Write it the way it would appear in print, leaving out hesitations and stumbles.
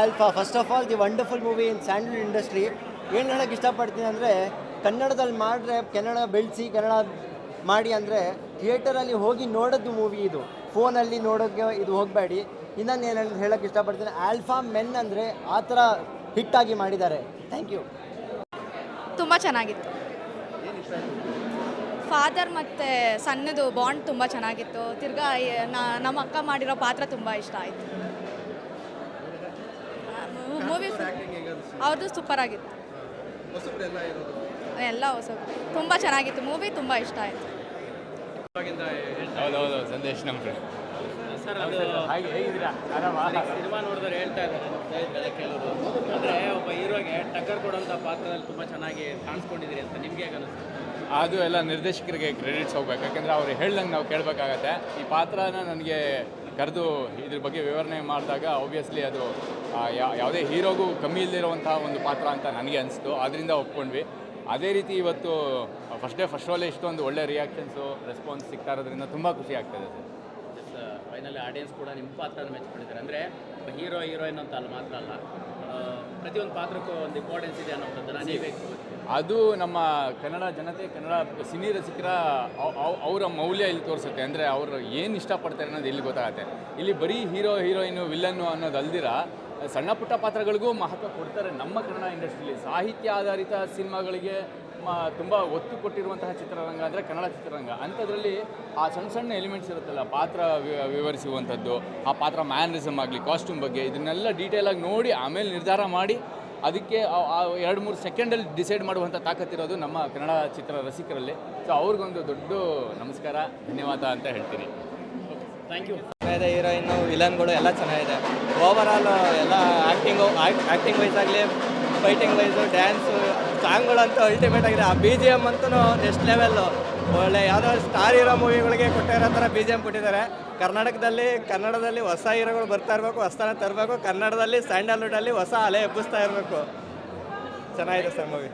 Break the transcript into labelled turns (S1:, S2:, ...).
S1: Alpha first of all the wonderful movie in sandal industry. ಏನು ಹೇಳೋಕ್ಕೆ ಇಷ್ಟಪಡ್ತೀನಿ ಅಂದರೆ, ಕನ್ನಡದಲ್ಲಿ ಮಾಡಿದ್ರೆ ಕನ್ನಡ ಬೆಳೆಸಿ ಕನ್ನಡ ಮಾಡಿ ಅಂದರೆ ಥಿಯೇಟರಲ್ಲಿ ಹೋಗಿ ನೋಡೋದು ಮೂವಿ ಇದು, ಫೋನಲ್ಲಿ ನೋಡೋಕ್ಕೆ ಇದು ಹೋಗಬೇಡಿ. ಇನ್ನೊಂದು ಏನು ಹೇಳೋಕ್ಕೆ ಇಷ್ಟಪಡ್ತೀನಿ, ಆಲ್ಫಾ ಮೆನ್ ಅಂದರೆ ಆ ಥರ ಹಿಟ್ಟಾಗಿ ಮಾಡಿದ್ದಾರೆ. Thank you.
S2: ತುಂಬ ಚೆನ್ನಾಗಿತ್ತು. ಫಾದರ್ ಮತ್ತು ಸಣ್ಣದು ಬಾಂಡ್ ತುಂಬ ಚೆನ್ನಾಗಿತ್ತು. ತಿರ್ಗಾ ನಮ್ಮ ಅಕ್ಕ ಮಾಡಿರೋ ಪಾತ್ರ ತುಂಬ ಇಷ್ಟ ಆಯಿತು. ಮೂವಿ ಅವ್ರದ್ದು ಸೂಪರ್ ಆಗಿತ್ತು. ಎಲ್ಲ ಹೊಸಬ್ರು ತುಂಬ ಚೆನ್ನಾಗಿತ್ತು. ಮೂವಿ ತುಂಬ ಇಷ್ಟ ಆಯಿತು.
S3: ಹೌದೌದು, ಸಂದೇಶ್ ನಮ್ಮ
S4: ಸರ್, ಅದು ಸಿನಿಮಾ ನೋಡಿದ್ರೆ ಹೇಳ್ತಾ ಇದ್ದಾರೆ ಕೆಲವರು, ಅಂದರೆ ಒಬ್ಬ ಹೀರೋಗೆ ಟಕ್ಕರ್ ಕೊಡುವಂಥ ಪಾತ್ರದಲ್ಲಿ ತುಂಬ ಚೆನ್ನಾಗಿ ಕಾಣಿಸ್ಕೊಂಡಿದ್ದೀರಿ ಅಂತ ನಿಮ್ಗೆ ಹೇಗೆ ಅನಿಸ್ತು?
S3: ಅದು ಎಲ್ಲ ನಿರ್ದೇಶಕರಿಗೆ ಕ್ರೆಡಿಟ್ಸ್ ಹೋಗ್ಬೇಕು. ಯಾಕೆಂದರೆ ಅವ್ರು ಹೇಳ್ದಂಗೆ ನಾವು ಕೇಳಬೇಕಾಗತ್ತೆ. ಈ ಪಾತ್ರನ ನನಗೆ ಕರೆದು ಇದ್ರ ಬಗ್ಗೆ ವಿವರಣೆ ಮಾಡಿದಾಗ ಆಬ್ವಿಯಸ್ಲಿ ಅದು ಯಾವುದೇ ಹೀರೋಗೂ ಕಮ್ಮಿ ಇಲ್ಲದಿರುವಂಥ ಒಂದು ಪಾತ್ರ ಅಂತ ನನಗೆ ಅನಿಸ್ತು. ಅದರಿಂದ ಒಪ್ಕೊಂಡ್ವಿ. ಅದೇ ರೀತಿ ಇವತ್ತು ಫಸ್ಟ್ ಡೇ ಫಸ್ಟ್ ಶೋಲ್ಲೇ ಇಷ್ಟೊಂದು ಒಳ್ಳೆ ರಿಯಾಕ್ಷನ್ಸು ರೆಸ್ಪಾನ್ಸ್ ಸಿಗ್ತಾ ಇರೋದ್ರಿಂದ ತುಂಬ ಖುಷಿ ಆಗ್ತಾಯಿದೆ
S4: ಸರ್. ಫೈನಲಿ ಆಡಿಯನ್ಸ್ ಕೂಡ ನಿಮ್ಮ ಪಾತ್ರನ ಮೆಚ್ಕೊಂಡಿದ್ದಾರೆ. ಅಂದರೆ ಹೀರೋ ಹೀರೋಯಿನ್ ಅಂತ ಅಲ್ಲಿ ಮಾತ್ರ ಅಲ್ಲ, ಪ್ರತಿಯೊಂದು ಪಾತ್ರಕ್ಕೂ ಒಂದು ಇಂಪಾರ್ಟೆನ್ಸ್ ಇದೆ ಅನ್ನೋದನ್ನು ನೀವೇ
S3: ಅದು ನಮ್ಮ ಕನ್ನಡ ಜನತೆ, ಕನ್ನಡ ಸಿನಿ ರಸಿಕರ ಅವರ ಮೌಲ್ಯ ಇಲ್ಲಿ ತೋರಿಸುತ್ತೆ. ಅಂದರೆ ಅವರು ಏನು ಇಷ್ಟಪಡ್ತಾರೆ ಅನ್ನೋದು ಇಲ್ಲಿ ಗೊತ್ತಾಗುತ್ತೆ. ಇಲ್ಲಿ ಬರೀ ಹೀರೋ ಹೀರೋಯಿನು ವಿಲ್ಲನ್ನು ಅನ್ನೋದು ಅಲ್ದಿರ ಸಣ್ಣ ಪುಟ್ಟ ಪಾತ್ರಗಳಿಗೂ ಮಹತ್ವ ಕೊಡ್ತಾರೆ. ನಮ್ಮ ಕನ್ನಡ ಇಂಡಸ್ಟ್ರಿಯಲ್ಲಿ ಸಾಹಿತ್ಯ ಆಧಾರಿತ ಸಿನಿಮಾಗಳಿಗೆ ತುಂಬ ಒತ್ತು ಕೊಟ್ಟಿರುವಂತಹ ಚಿತ್ರರಂಗ ಅಂದರೆ ಕನ್ನಡ ಚಿತ್ರರಂಗ. ಅಂಥದ್ರಲ್ಲಿ ಆ ಸಣ್ಣ ಸಣ್ಣ ಎಲಿಮೆಂಟ್ಸ್ ಇರುತ್ತಲ್ಲ, ಪಾತ್ರ ವಿವರಿಸುವಂಥದ್ದು, ಆ ಪಾತ್ರ ಮ್ಯಾನರಿಸಮ್ ಆಗಲಿ, ಕಾಸ್ಟ್ಯೂಮ್ ಬಗ್ಗೆ, ಇದನ್ನೆಲ್ಲ ಡೀಟೇಲಾಗಿ ನೋಡಿ ಆಮೇಲೆ ನಿರ್ಧಾರ ಮಾಡಿ ಅದಕ್ಕೆ 2-3 ಸೆಕೆಂಡಲ್ಲಿ ಡಿಸೈಡ್ ಮಾಡುವಂಥ ತಾಕತ್ತಿರೋದು ನಮ್ಮ ಕನ್ನಡ ಚಿತ್ರ ರಸಿಕರಲ್ಲಿ. ಸೊ ಅವ್ರಿಗೊಂದು ದೊಡ್ಡ ನಮಸ್ಕಾರ, ಧನ್ಯವಾದ ಅಂತ ಹೇಳ್ತೀನಿ.
S4: Thank you.
S5: ಚೆನ್ನಾಗಿದೆ. ಹೀರೋಯಿನ್ನು, ವಿಲನ್ಗಳು ಎಲ್ಲ ಚೆನ್ನಾಗಿದೆ. ಓವರಾಲ್ ಎಲ್ಲ ಆ್ಯಕ್ಟಿಂಗ್ ವೈಸ್ ಆಗಲಿ, ಫೈಟಿಂಗ್ ವೈಸು, ಡ್ಯಾನ್ಸು, ಸಾಂಗ್ಗಳಂತೂ ಅಲ್ಟಿಮೇಟ್ ಆಗಿದೆ. ಆ ಬಿ ಜಿ ಎಮ್ ಅಂತೂ ನೆಕ್ಸ್ಟ್ ಲೆವೆಲ್ಲು. ಒಳ್ಳೆ ಯಾವುದೋ ಸ್ಟಾರ್ ಹೀರೋ ಮೂವಿಗಳಿಗೆ ಕೊಟ್ಟಿರೋ ಥರ ಬಿ ಜಿ ಎಮ್ ಕೊಟ್ಟಿದ್ದಾರೆ. ಕನ್ನಡದಲ್ಲಿ ಹೊಸ ಹೀರೋಗಳು ಬರ್ತಾ ಇರಬೇಕು, ಹೊಸತನ ತರಬೇಕು. ಕನ್ನಡದಲ್ಲಿ ಸ್ಯಾಂಡಲ್ವುಡಲ್ಲಿ ಹೊಸ ಅಲೆ ಎಬ್ಬಿಸ್ತಾ ಇರಬೇಕು. ಚೆನ್ನಾಗಿದೆ ಸರ್ ಮೂವಿ.